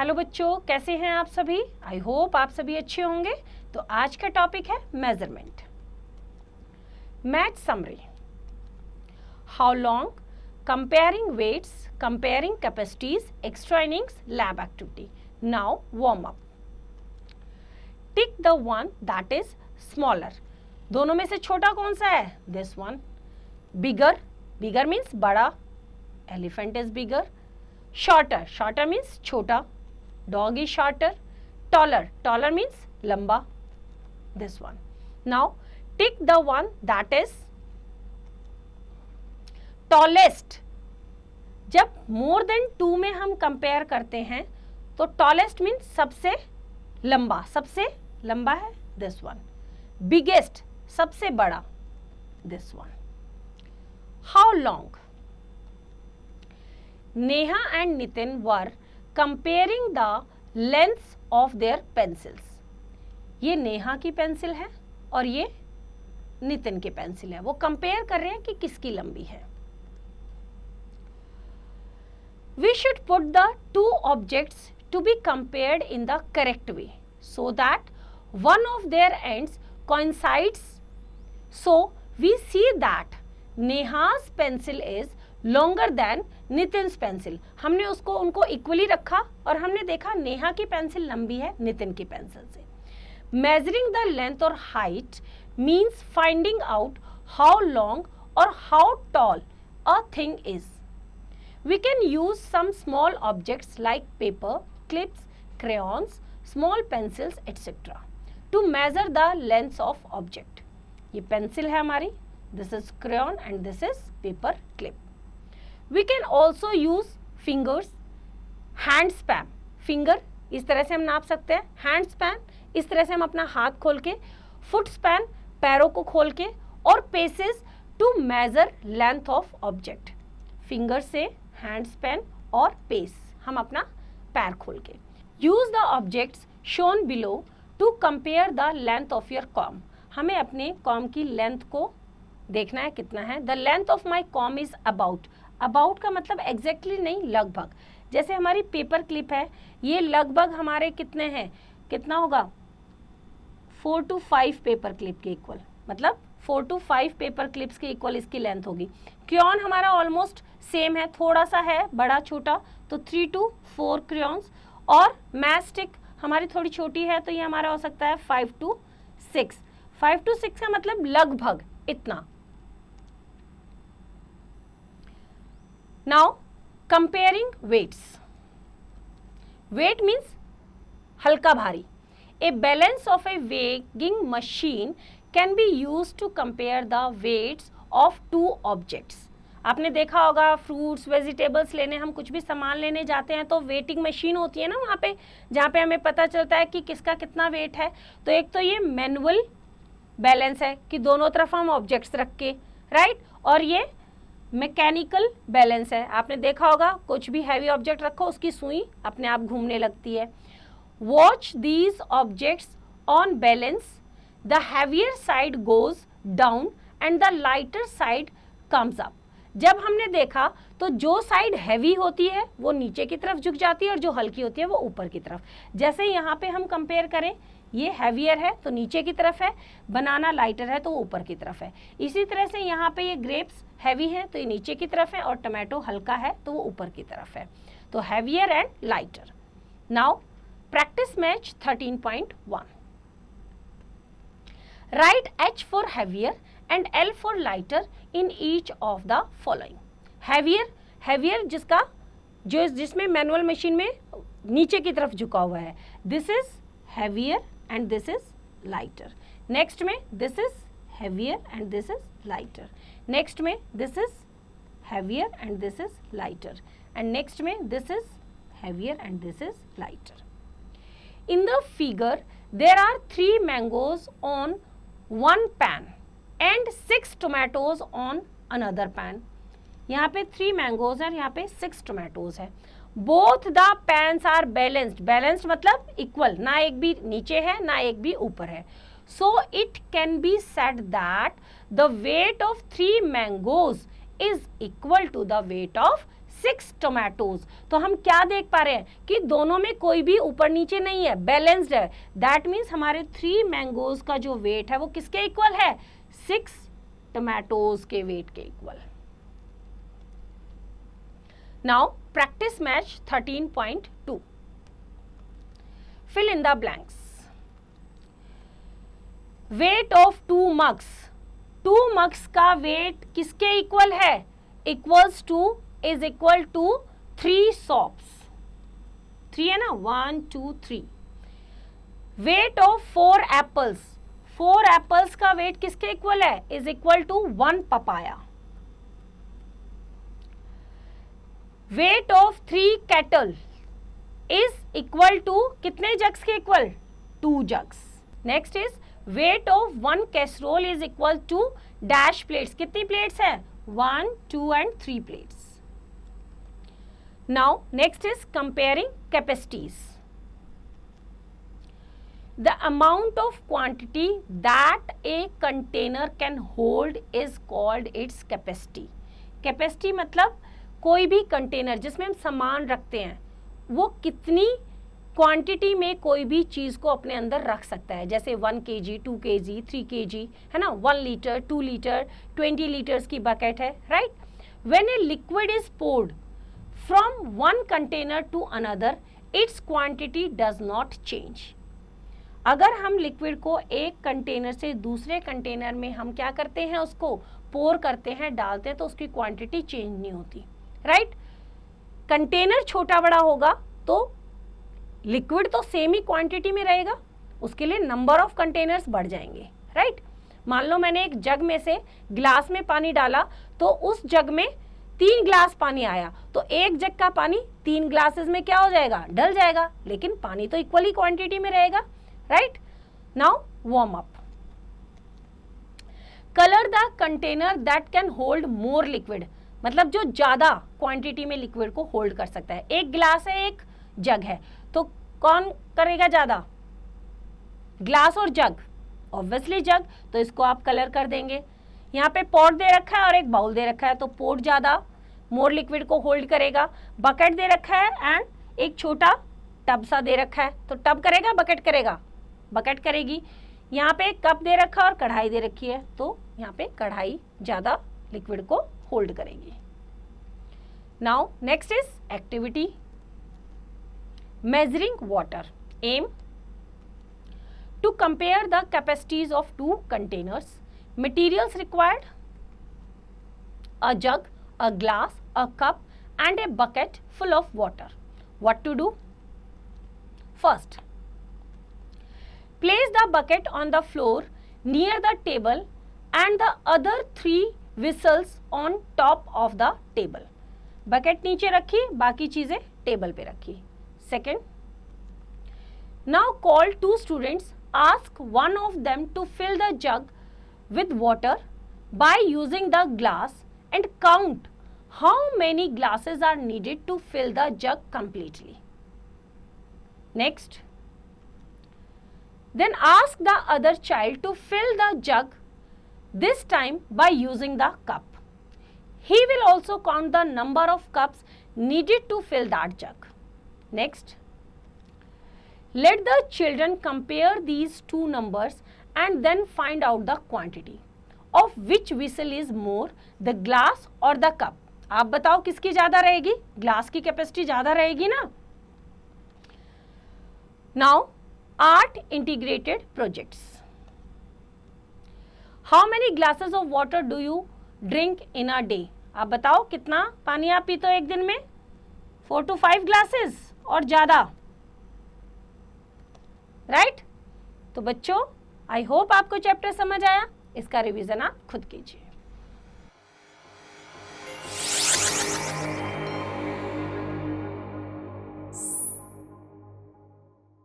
Hello बच्चों, कैसे हैं आप सभी? आई होप आप सभी अच्छे होंगे। तो आज का टॉपिक है measurement. Math summary. How long, comparing weights, comparing capacities, extra innings, lab activity. Now warm up. Tick the one that is smaller. दोनों में से छोटा कौन सा है? This one. Bigger, bigger means बड़ा, elephant is bigger. Shorter, shorter means छोटा, dog is shorter. Taller, taller means lamba, this one. Now tick the one that is tallest. जब more than 2 में हम कंपेयर करते हैं तो tallest means सबसे लंबा, सबसे लंबा है this one. Biggest, सबसे बड़ा, this one. How long? Neha and Nitin were comparing the lengths of their pencils. ये नेहा की पेंसिल है और ये नितिन की पेंसिल है। वो कंपेयर कर रहे हैं कि किसकी लंबी है। We should put the two objects to be compared in the correct way so that one of their ends coincides. So we see that Neha's pencil is longer than Nitin's pencil. हमने उसको उनको इक्वली रखा और हमने देखा नेहा की पेंसिल लंबी है नितिन की पेंसिल से। मेजरिंग द लेंथ और height means finding out how long और how tall a thing is. We can use some small objects like paper, clips, crayons, small pencils etcetera to measure the length of object. ये pencil है हमारी, this is crayon and this is paper clip. We can also use fingers, hand span, finger इस तरह से हम नाप सकते हैं, hand span इस तरह से हम अपना हाथ खोल के, foot span पैरों को खोल के, और paces to measure length of object। finger से hand span और pace हम अपना पैर खोल के। Use the objects shown below to compare the length of your comb। हमें अपने comb की लेंथ को देखना है कितना है। The length of my comb is about। About का मतलब एग्जैक्टली नहीं, लगभग। जैसे हमारी पेपर क्लिप है, ये लगभग हमारे कितने हैं, कितना होगा 4 to 5 पेपर क्लिप के इक्वल, मतलब 4 to 5 पेपर क्लिप्स के इक्वल इसकी लेंथ होगी। क्रेयॉन हमारा ऑलमोस्ट सेम है, थोड़ा सा है बड़ा छोटा, तो 3 to 4 क्रेयॉन्स। और मैस्टिक हमारी थोड़ी छोटी है तो ये हमारा हो सकता है 5 to 6। 5 to 6 का मतलब लगभग इतना। Now comparing weights. Weight means हल्का भारी। A balance of a weighing machine can be used to compare the weights of two objects. आपने देखा होगा फ्रूट्स वेजिटेबल्स लेने, हम कुछ भी सामान लेने जाते हैं तो वेटिंग मशीन होती है ना वहाँ पे, जहाँ पे हमें पता चलता है कि किसका कितना वेट है। तो एक तो ये मैनुअल बैलेंस है कि दोनों तरफ हम ऑब्जेक्ट्स रख के, राइट, और ये मैकेनिकल बैलेंस है। आपने देखा होगा कुछ भी हैवी ऑब्जेक्ट रखो उसकी सुई अपने आप घूमने लगती है। Watch these objects on balance, the heavier side goes down and the lighter side comes up. जब हमने देखा तो जो साइड हैवी होती है वो नीचे की तरफ झुक जाती है और जो हल्की होती है वो ऊपर की तरफ। जैसे यहाँ पे हम कंपेयर करें, ये हैवियर है तो नीचे की तरफ है, बनाना लाइटर है तो वो ऊपर की तरफ है। इसी तरह से यहाँ पे ये ग्रेप्स हैवी है तो ये नीचे की तरफ है और टमाटो हल्का है तो वो ऊपर की तरफ है। तो heavier and lighter. Now practice match 13.1। Right H for heavier and L for lighter in each of the following. Heavier, heavier जिसका जिसमें मैनुअल मशीन में नीचे की तरफ झुका हुआ है, this is heavier and this is lighter. Next में this is heavier and this is lighter. Next में this is heavier and this is lighter. And next में this is heavier and this is lighter. In the figure there are 3 mangoes on one pan and 6 tomatoes on another pan. यहाँ पे 3 mangoes है और यहाँ पे 6 tomatoes है। Both the pans are balanced. Balanced मतलब equal, ना एक भी नीचे है ना एक भी ऊपर है। So it can be said that the weight of 3 mangoes is equal to the weight of 6 tomatoes. तो हम क्या देख पा रहे हैं कि दोनों में कोई भी ऊपर नीचे नहीं है, बैलेंस्ड है। दैट मीन्स हमारे 3 मैंगोज का जो वेट है वो किसके इक्वल है, 6 टोमेटोज के वेट के equal. Now practice match 13.2, fill in the blanks. Weight of 2 mugs, 2 mugs का वेट किसके इक्वल है, equals to is equal to 3 sops, 3 है ना, 1 2 3। वेट ऑफ 4 apples, 4 apples का वेट किसके इक्वल है, is equal to 1 papaya। Weight of 3 kettle is equal to कितने jugs के equal, 2 jugs. Next is weight of 1 casserole is equal to dash plates, कितनी plates है, 1 2 and 3 plates। Now next is comparing capacities. The amount of quantity that a container can hold is called its capacity. Capacity मतलब कोई भी container जिसमें हम सामान रखते हैं वो कितनी क्वांटिटी में कोई भी चीज को अपने अंदर रख सकता है। जैसे 1 kg, 2 kg, 3 kg है ना, 1 लीटर, 2 लीटर, 20 लीटर्स की बकेट है, right. When a liquid is poured from one container to another its quantity does not change. अगर हम लिक्विड को एक कंटेनर से दूसरे कंटेनर में हम क्या करते हैं, उसको पोर करते हैं, डालते हैं, तो उसकी क्वांटिटी चेंज नहीं होती, राइट। कंटेनर छोटा बड़ा होगा तो लिक्विड तो सेम ही क्वांटिटी में रहेगा, उसके लिए नंबर ऑफ कंटेनर्स बढ़ जाएंगे, राइट। मान लो मैंने एक जग में से ग्लास में पानी डाला तो उस जग में 3 ग्लास पानी आया, तो एक जग का पानी 3 ग्लासेस में क्या हो जाएगा, डल जाएगा, लेकिन पानी तो इक्वली क्वांटिटी में रहेगा, right. Now warm up. Colour the container that can hold more liquid, मतलब जो ज्यादा क्वांटिटी में लिक्विड को होल्ड कर सकता है। एक गिलास है, एक जग है, तो कौन करेगा ज्यादा, ग्लास और जग, ऑब्वियसली जग, तो इसको आप कलर कर देंगे। यहाँ पे पॉट दे रखा है और एक बाउल दे रखा है, तो पॉट ज्यादा मोर लिक्विड को होल्ड करेगा। बकेट दे रखा है एंड एक छोटा टब सा दे रखा है, तो टब करेगा बकेट करेगा, बकेट करेगी। यहाँ पे कप दे रखा और कढ़ाई दे रखी है, तो यहाँ पे कढ़ाई ज्यादा लिक्विड को होल्ड करेगी। Now next is activity measuring water. Aim to compare the capacities of 2 containers. Materials required: a jug, a glass, a cup and a bucket full of water. What to do? First, place the bucket on the floor near the table and the other 3 vessels on top of the table. Bucket नीचे रखी, बाकी चीजें table पे रखी। Second, now call 2 students, ask one of them to fill the jug with water by using the glass and count how many glasses are needed to fill the jug completely. Next, then ask the other child to fill the jug, this time by using the cup. He will also count the number of cups needed to fill that jug. Next, let the children compare these 2 numbers and then find out the quantity of which vessel is more, the glass or the cup. आप बताओ किसकी ज्यादा रहेगी, glass की capacity ज्यादा रहेगी ना। Now, art integrated projects. How many glasses of water do you drink in a day? आप बताओ कितना पानी आप पीते हो एक दिन में, 4 to 5 glasses और ज्यादा, राइट। तो बच्चों, आई होप आपको चैप्टर समझ आया, इसका रिवीजन आप खुद कीजिए।